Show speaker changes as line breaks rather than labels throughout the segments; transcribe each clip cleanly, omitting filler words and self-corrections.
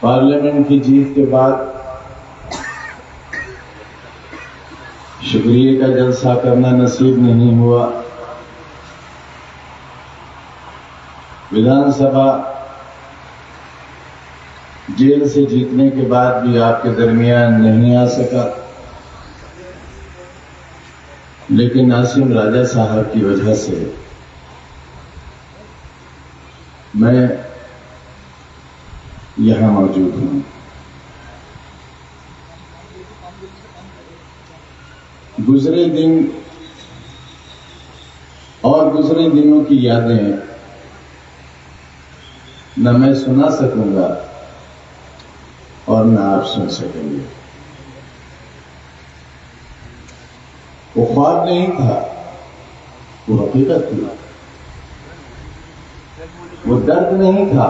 Parliament کی جیت کے بعد شکریہ کا جلسہ کرنا نصیب نہیں ہوا. ودھان سبھا جیل سے جیتنے کے بعد بھی آپ کے درمیان نہیں آ سکا، لیکن عاصم راجہ صاحب کی وجہ سے میں یہاں موجود ہوں. گزرے دن اور گزرے دنوں کی یادیں نہ میں سنا سکوں گا اور نہ آپ سن سکیں گے. وہ خواب نہیں تھا، وہ حقیقت تھی. وہ درد نہیں تھا،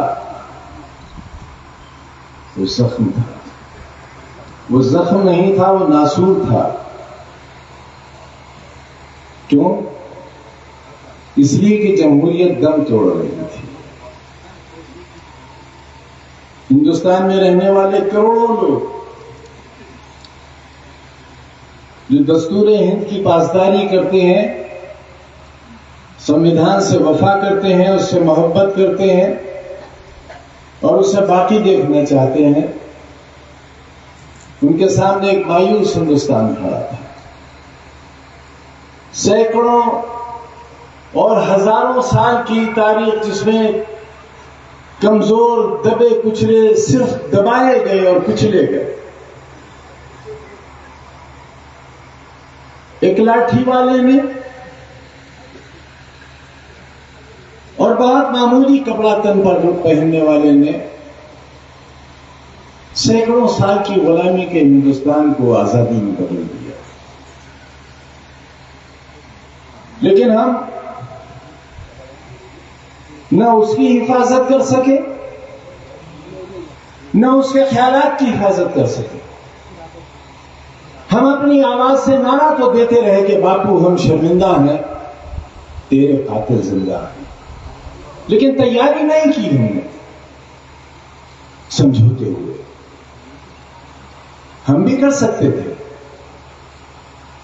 وہ زخم تھا. وہ زخم نہیں تھا، وہ ناسور تھا. کیوں؟ اس لیے کہ جمہوریت دم توڑ رہی تھی. ہندوستان میں رہنے والے کروڑوں لوگ جو دستور ہند کی پاسداری کرتے ہیں، سمویدھان سے وفا کرتے ہیں، اس سے محبت کرتے ہیں اور اسے باقی دیکھنا چاہتے ہیں، ان کے سامنے ایک مایوس ہندوستان کھڑا تھا. سینکڑوں اور ہزاروں سال کی تاریخ جس میں کمزور دبے کچلے صرف دبائے گئے اور کچلے گئے. ایک لاٹھی والے نے اور بہت معمولی کپڑا تن پر پہننے والے نے سینکڑوں سال کی غلامی کے ہندوستان کو آزادی میں بدل دیا. لیکن ہم نہ اس کی حفاظت کر سکے، نہ اس کے خیالات کی حفاظت کر سکے. ہم اپنی آواز سے نعرہ تو دیتے رہے کہ باپو ہم شرمندہ ہیں، تیرے قاتل زندہ ہیں، لیکن تیاری نہیں کی ہم نے سمجھوتے ہوئے. ہم بھی کر سکتے تھے،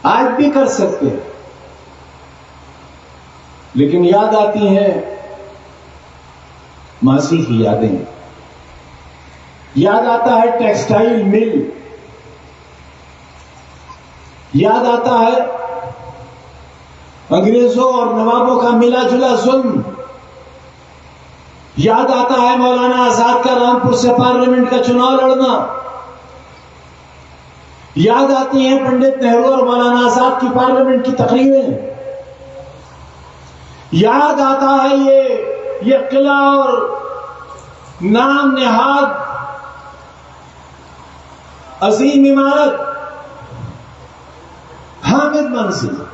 آج بھی کر سکتے ہیں، لیکن یاد آتی ہیں ماضی کی یادیں. یاد آتا ہے ٹیکسٹائل مل، یاد آتا ہے انگریزوں اور نوابوں کا ملا جلا ظلم. یاد آتا ہے مولانا آزاد کا رامپور سے پارلیمنٹ کا چناؤ لڑنا. یاد آتی ہیں پنڈت نہرو اور مولانا آزاد کی پارلیمنٹ کی تقریریں. یاد آتا ہے یہ قلعہ اور نام نہاد عظیم عمارت حامد منصور.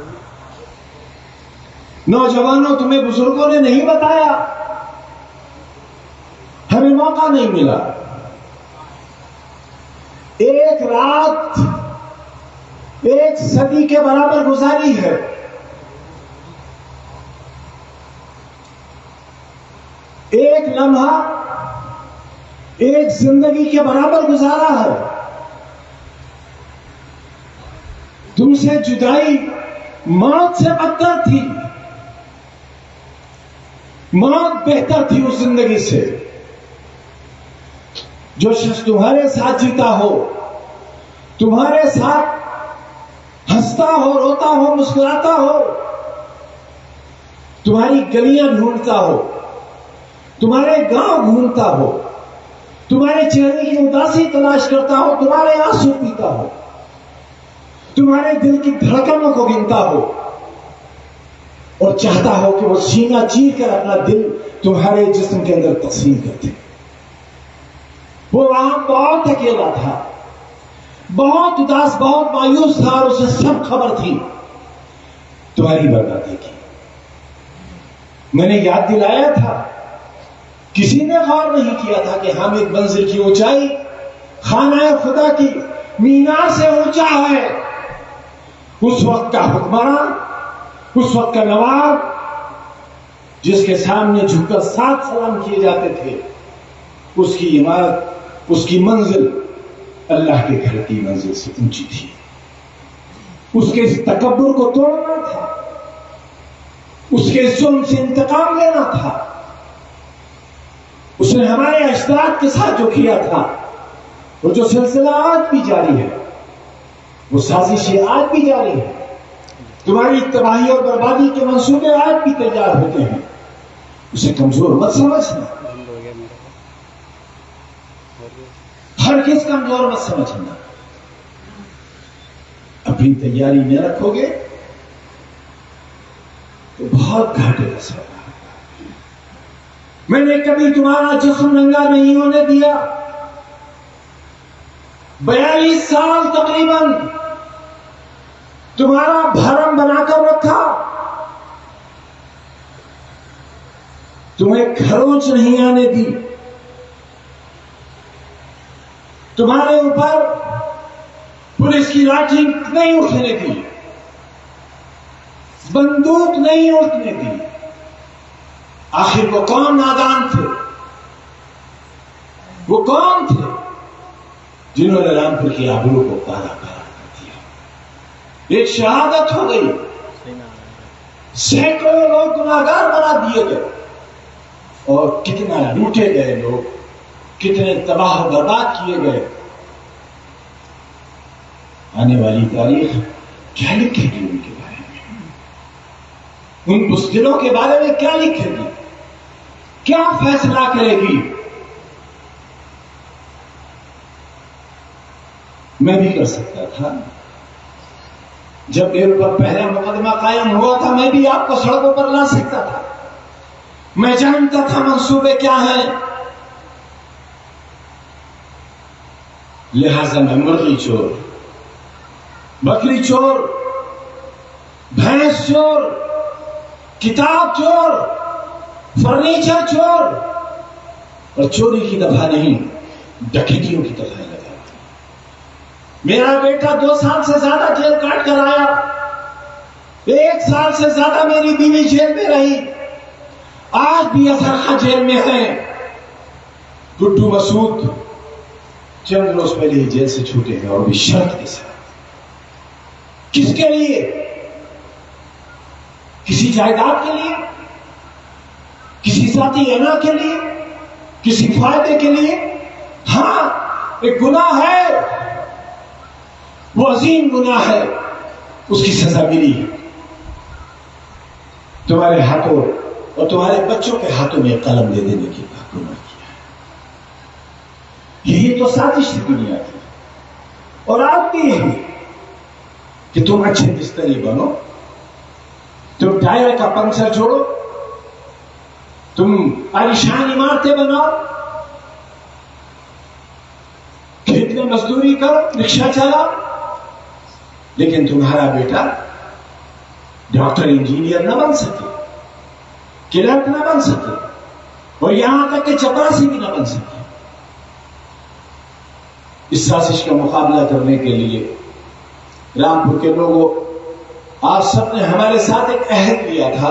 نوجوانوں تمہیں بزرگوں نے نہیں بتایا، ہمیں موقع نہیں ملا. ایک رات ایک صدی کے برابر گزاری ہے. ایک لمحہ ایک زندگی کے برابر گزارا ہے. تم سے جدائی موت سے بدتر تھی، موت بہتر تھی اس زندگی سے. جو شخص تمہارے ساتھ جیتا ہو، تمہارے ساتھ ہنستا ہو، روتا ہو، مسکراتا ہو، تمہاری گلیاں ڈھونڈتا ہو، تمہارے گاؤں گھومتا ہو، تمہارے چہرے کی اداسی تلاش کرتا ہو، تمہارے آنسو پیتا ہو، تمہارے دل کی دھڑکنوں کو گنتا ہو اور چاہتا ہو کہ وہ سینہ چیر کر اپنا دل تمہارے جسم کے اندر تقسیم کرتے. وہ وہاں بہت اکیلا تھا، بہت اداس، بہت مایوس تھا اور اسے سب خبر تھی تمہاری بربادی کی. میں نے یاد دلایا تھا، کسی نے غور نہیں کیا تھا کہ حامد منزل کی اونچائی خانہ خدا کی مینار سے اونچا ہے. اس وقت کا حکمران، اس وقت کا نواب، جس کے سامنے جھک کر 7 سلام کیے جاتے تھے، اس کی عمارت اس کی منزل اللہ کے گھر کی منزل سے اونچی تھی. اس کے اس تکبر کو توڑنا تھا، اس کے ظلم سے انتقام لینا تھا. اس نے ہمارے اجداد کے ساتھ جو کیا تھا، وہ جو سلسلہ آج بھی جاری ہے، وہ سازشیں آج بھی جاری ہے. تمہاری تباہی اور بربادی کے منصوبے آج بھی تیار ہوتے ہیں. اسے کمزور مت سمجھنا، ہرگز کمزور مت سمجھنا. اپنی تیاری میں رکھو گے تو بہت گھاٹے کا سودا ہوگا. میں نے کبھی تمہارا جسم ننگا نہیں ہونے دیا. 42 سال تقریباً تمہارا بھرم بنا کر رکھا. تمہیں کھروچ نہیں آنے دی. تمہارے اوپر پولیس کی لاٹھی نہیں اٹھنے دی، بندوق نہیں اٹھنے دی. آخر وہ کون نادان تھے؟ وہ کون تھے جنہوں نے رامپور کی آبرو کو کالا کر دیا؟ ایک شہادت ہو گئی. سینکڑوں لوگ گناہگار بنا دیے گئے، اور کتنا لوٹے گئے لوگ، کتنے تباہ و برباد کیے گئے. آنے والی تاریخ کیا لکھے گی ان کے بارے میں؟ ان بزدلوں کے بارے میں کیا لکھے گی؟ کیا فیصلہ کرے گی؟ میں بھی کر سکتا تھا. جب میرے اوپر پہلا مقدمہ قائم ہوا تھا، میں بھی آپ کو سڑکوں پر لا سکتا تھا. میں جانتا تھا منصوبے کیا ہیں. لہذا میں مرغی چور، بکری چور، بھینس چور، کتاب چور، فرنیچر چور، اور چوری کی دفعہ نہیں، ڈکیتیوں کی دفعہ لگا. میرا بیٹا 2 سال سے زیادہ جیل کاٹ کر آیا. 1 سال سے زیادہ میری بیوی جیل میں رہی. آج بھی اظہر خان جیل میں ہے. گڈو مسعود چند روز پہلے ہی جیل سے چھوٹے ہیں، اور بھی شرط کے ساتھ. کس کے لیے؟ کسی جائیداد کے لیے؟ کسی ذاتی انا کے لیے؟ کسی فائدے کے لیے؟ ہاں، ایک گناہ ہے، وہ عظیم گناہ ہے، اس کی سزا ملی ہے. تمہارے ہاتھوں اور تمہارے بچوں کے ہاتھوں میں قلم دے دینے کی گناہ کیا ہے. یہی تو سازش تھی دنیا کی، اور آج بھی یہی کہ تم اچھے مستری بنو، تم ٹائر کا پنچر چھوڑو، تم عالیشان عمارتیں بناؤ، کھیت میں مزدوری کرو، رکشہ چلاؤ. لیکن تمہارا بیٹا ڈاکٹر انجینئر نہ بن سکے، کلرک نہ بن سکے، اور یہاں تک کہ چپراسی بھی نہ بن سکے. اس سازش کا مقابلہ کرنے کے لیے رامپور کے لوگوں، آپ سب نے ہمارے ساتھ ایک عہد لیا تھا،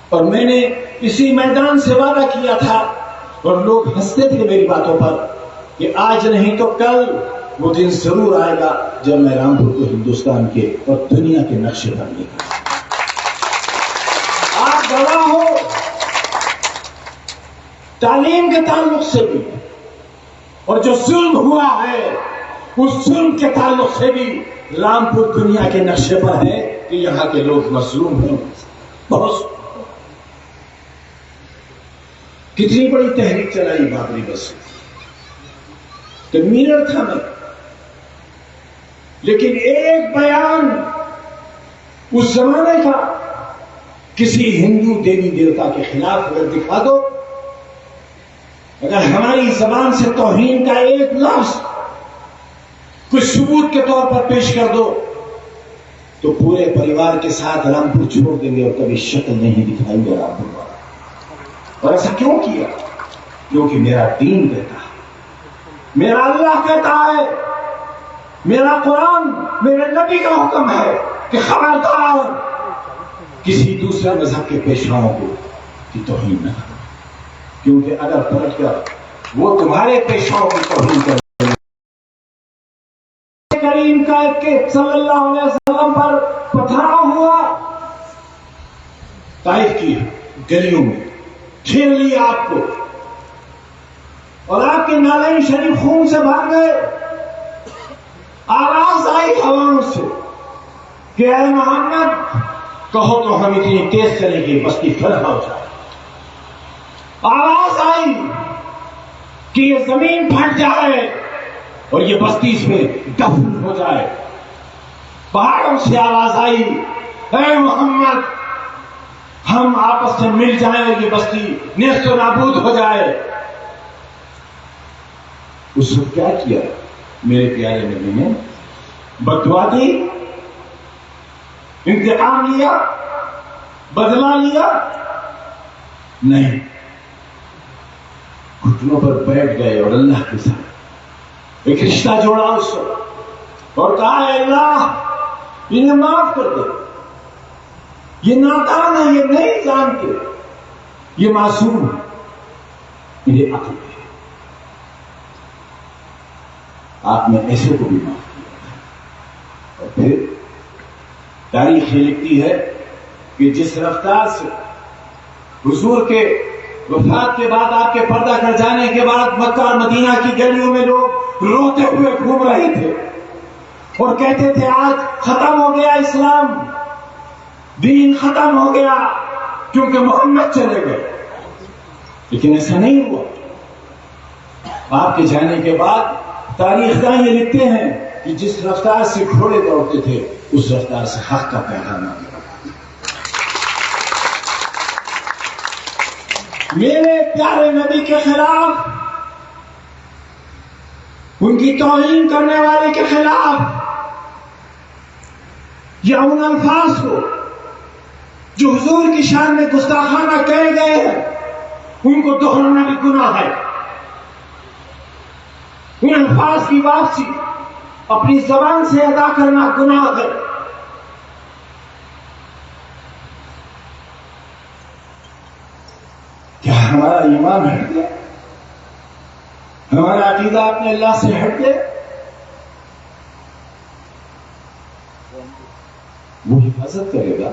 اور میں نے اسی میدان سے وعدہ کیا تھا، اور لوگ ہنستے تھے میری باتوں پر کہ آج نہیں تو کل وہ دن ضرور آئے گا جب میں رامپور کو ہندوستان کے اور دنیا کے نقشے پر لے کر. آپ گواہ ہو. تعلیم کے تعلق سے بھی، اور جو ظلم ہوا ہے اس ظلم کے تعلق سے بھی رامپور دنیا کے نقشے پر ہے کہ یہاں کے لوگ مظلوم ہیں. بہت کتنی بڑی تحریک چلائی بابری بس، کنوینر تھا میں، لیکن ایک بیان اس زمانے کا کسی ہندو دیوی دیوتا کے خلاف اگر دکھا دو، اگر ہماری زبان سے توہین کا ایک لفظ کچھ ثبوت کے طور پر پیش کر دو، تو پورے پریوار کے ساتھ رامپور چھوڑ دیں گے اور کبھی شکل نہیں دکھائیں گے رامپور والا. اور ایسا کیوں کیا؟ کیونکہ میرا دین کہتا ہے، میرا اللہ کہتا ہے، میرا قرآن، میرے نبی کا حکم ہے کہ خبردار کسی دوسرے مذہب کے پیشواؤں کو کی توہین نہ کرو. کیونکہ اگر پلٹ کر وہ تمہارے پیشوں کی توہین کر کریم کا صلی اللہ علیہ وسلم پر پتھرا ہوا، طائف کی گلیوں میں چھین لیا آپ کو، اور آپ کے نالین شریف خون سے بھر گئے۔ آواز آئی ہواؤں سے کہ اے محمد کہو تو ہم اتنی تیز چلیں گے بستی فتح ہو جائے۔ آواز آئی کہ یہ زمین پھٹ جائے اور یہ بستی اس میں دفن ہو جائے۔ پہاڑوں سے آواز آئی اے محمد ہم آپس میں مل جائیں اور یہ بستی نیست و نابود ہو جائے۔ اس وقت کیا کیا میرے پیارے نبی نے؟ بددعا دی، انتقام لیا، بدلہ لیا؟ نہیں، گھٹنوں پر بیٹھ گئے اور اللہ کے ساتھ ایک رشتہ جوڑا اس وقت اور کہا اے اللہ انہیں معاف کر دے، یہ نادان ہے، یہ نہیں جانتے، یہ معصوم ہے، انہیں عقل دے۔ آپ نے ایسے کو بھی معاف کیا۔ اور پھر تاریخ یہ لکھتی ہے کہ جس رفتار سے حضور کے وفات کے بعد، آپ کے پردہ کر جانے کے بعد مکہ اور مدینہ کی گلیوں میں لوگ روتے ہوئے گھوم رہے تھے اور کہتے تھے آج ختم ہو گیا اسلام، دین ختم ہو گیا کیونکہ محمد چلے گئے، لیکن ایسا نہیں ہوا۔ آپ کے جانے کے بعد تاریخ داں یہ لکھتے ہیں کہ جس رفتار سے گھوڑے دوڑتے تھے اس رفتار سے حق کا پیغام آ گیا۔ میرے پیارے نبی کے خلاف، ان کی توہین کرنے والے کے خلاف، یا ان الفاظ کو جو حضور کی شان میں گستاخانہ کہے گئے ہیں ان کو دہرانا بھی گناہ ہے۔ ان الفاظ کی واپسی اپنی زبان سے ادا کرنا گناہ ہے۔ کیا ہمارا ایمان ہٹ گیا؟ ہمارا عقیدہ اپنے اللہ سے ہٹ گیا؟ وہ حفاظت کرے گا،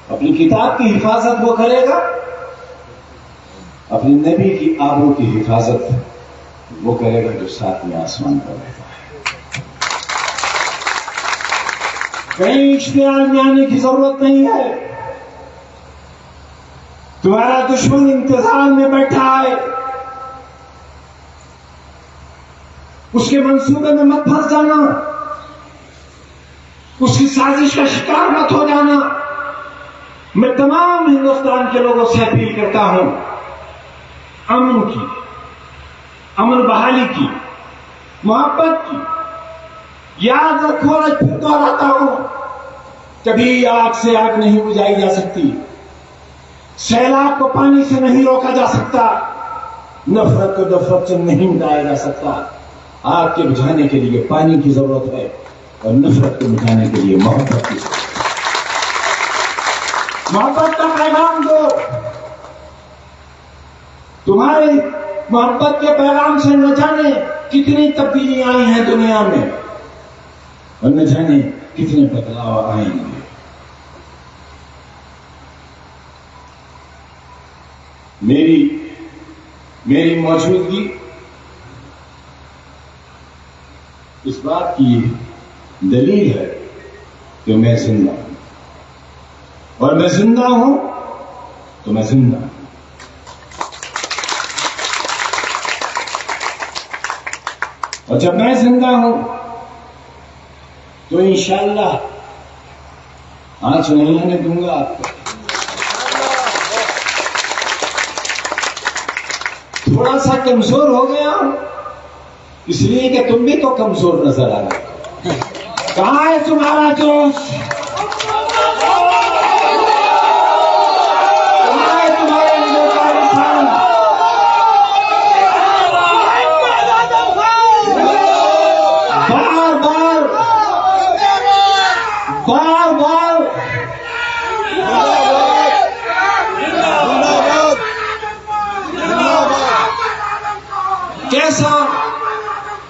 اپنی کتاب کی حفاظت وہ کرے گا، اپنی نبی کی آبرو کی حفاظت وہ کرے گا جو ساتویں آسمان پر رہتا ہے۔ کہیں اشتعال میں آنے کی ضرورت نہیں ہے۔ تمہارا دشمن انتظار میں بیٹھا ہے، اس کے منصوبے میں مت پھنس جانا، اس کی سازش کا شکار مت ہو جانا۔ میں تمام ہندوستان کے لوگوں سے اپیل کرتا ہوں امن کی، امن بحالی کی، محبت کی۔ یاد رکھو، میں پھر دہراتا ہوں، کبھی آگ سے آگ نہیں بجھائی جا سکتی، سیلاب کو پانی سے نہیں روکا جا سکتا، نفرت کو نفرت سے نہیں مٹایا جا سکتا۔ آگ کے بجھانے کے لیے پانی کی ضرورت ہے اور نفرت کو مٹانے کے لیے محبت کی ضرورت ہے۔ محبت کا پیغام دو۔ تمہاری محبت کے پیغام سے نہ جانے کتنی تبدیلیاں آئی ہیں دنیا میں، اور نہ جانے کتنے بدلاؤ آئیں گے۔ میری موجودگی اس بات کی دلیل ہے کہ میں زندہ ہوں، اور میں زندہ ہوں تو میں زندہ ہوں۔ اور جب میں زندہ ہوں تو انشاءاللہ آنچ نہیں آنے دوں گا آپ کو۔ تھوڑا سا کمزور ہو گیا ہوں اس لیے کہ تم بھی تو کمزور نظر آ رہے ہو۔ کہاں ہے تمہارا جوش؟ کہاں ہے تمہارے اندر کا انسان؟ بار بار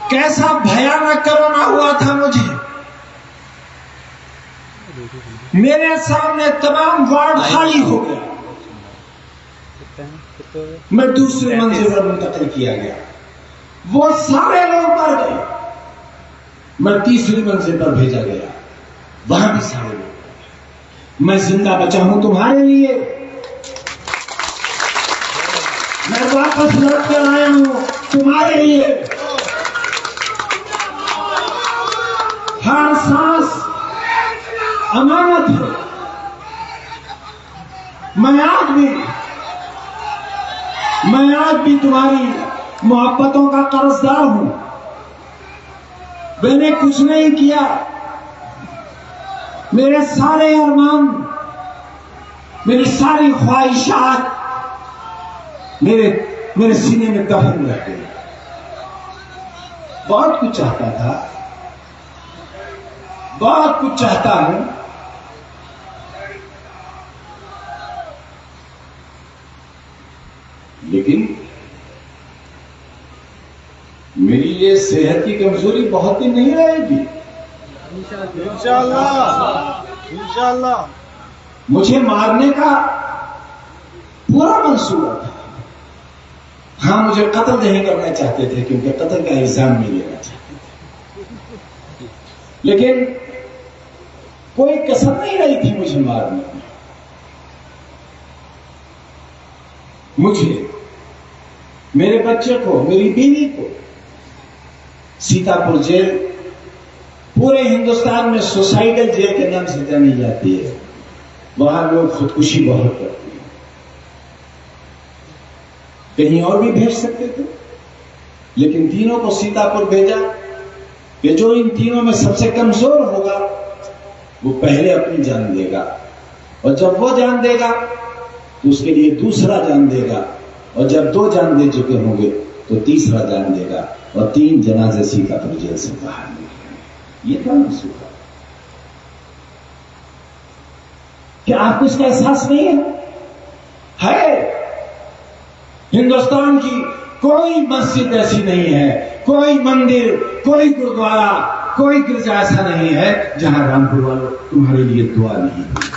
کیسا بھیانک کرونا ہوا تھا مجھے. میرے سامنے تمام وارڈ خالی ہو گیا. میں دوسرے منزل پر منتقل کیا گیا. وہ سارے لوگ مر گئے. میں تیسری منزل پر بھیجا گیا. وہاں بھی سارے لوگ. میں زندہ بچا ہوں تمہارے لیے. میں واپس لوٹ کر آیا ہوں تمہارے لیے. ہر سانس امانت ہے. میں آج بھی تمہاری محبتوں کا قرضدار ہوں. میں نے کچھ نہیں کیا. میرے سارے ارمان، میری ساری خواہشات میرے سینے میں دفن رہ گئی. بہت کچھ چاہتا تھا، بہت کچھ چاہتا ہوں. لیکن میری یہ صحت کی کمزوری بہت دن نہیں رہے گی. انشاءاللہ. مجھے مارنے کا پورا منصوبہ تھا. ہاں، مجھے قتل نہیں کرنا چاہتے تھے کیونکہ قتل کا الزام نہیں لینا چاہتے تھے. لیکن کوئی کسر نہیں رہی تھی مجھے مارنے میں. مجھے، میرے بچے کو، میری بیوی کو سیتاپور جیل پورے ہندوستان میں سوسائڈل جیل کے نام سے جانی جاتی ہے. وہاں لوگ خودکشی بہت کرتے ہیں. کہیں اور بھی بھیج سکتے تھے، لیکن تینوں کو سیتاپور بھیجا کہ جو ان تینوں میں سب سے کمزور ہوگا وہ پہلے اپنی جان دے گا، اور جب وہ جان دے گا تو اس کے لیے دوسرا جان دے گا، اور جب 2 جان دے چکے ہوں گے تو تیسرا جان دے گا، اور 3 جنازے سیتاپور جیل سے باہر نکلیں گے. یہ تھا منصوبہ. کیا آپ کو اس کا احساس نہیں ہے؟ ہندوستان کی کوئی مسجد ایسی نہیں ہے، کوئی مندر، کوئی گرودوارا، کوئی گرجا ایسا نہیں ہے جہاں رامپور والوں تمہارے لیے دعا نہیں ہوئی.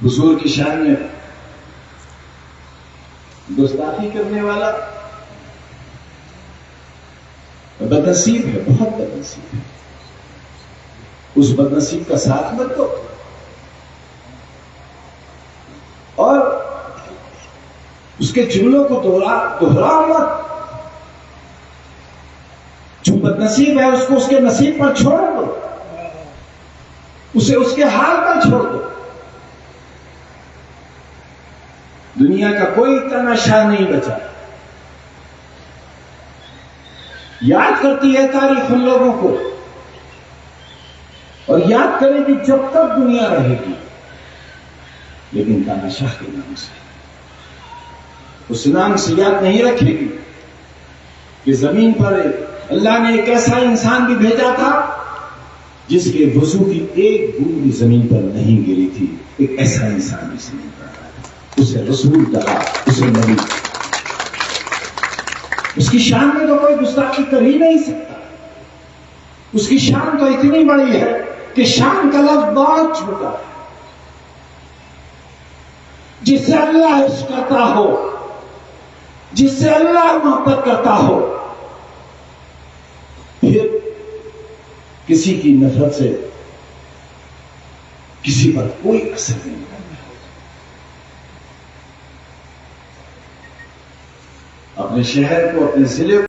حضور کی شان میں گستاخی کرنے والا بدنصیب ہے، بہت بدنصیب ہے. اس بدنصیب کا ساتھ مت دو، اور اس کے جملوں کو دوہراؤ مت. جو بدنصیب ہے اس کو اس کے نصیب پر چھوڑ دو، اسے اس کے حال پر چھوڑ دو. دنیا کا کوئی تانا شاہ نہیں بچا. یاد کرتی ہے تاریخ ان لوگوں کو، اور یاد کرے گی جب تک دنیا رہے گی، لیکن تانا شاہ کے نام سے، اس نام سے یاد نہیں رکھے گی کہ زمین پر اللہ نے ایک ایسا انسان بھی بھیجا تھا جس کے وضو کی ایک بوند بھی زمین پر نہیں گری تھی. ایک ایسا انسان بھی زمین پر آیا، اسے رسول کہا، اسے نبی. اس کی شان میں تو کوئی گستاخی کر ہی نہیں سکتا. اس کی شان تو اتنی بڑی ہے کہ شان کا لفظ بہت چھوٹا ہے. جس سے اللہ عشق کرتا ہو، جس سے اللہ محبت کرتا ہو، پھر کسی کی نفرت سے کسی پر کوئی اثر نہیں کرتا. اپنے شہر کو، اپنے ضلع کو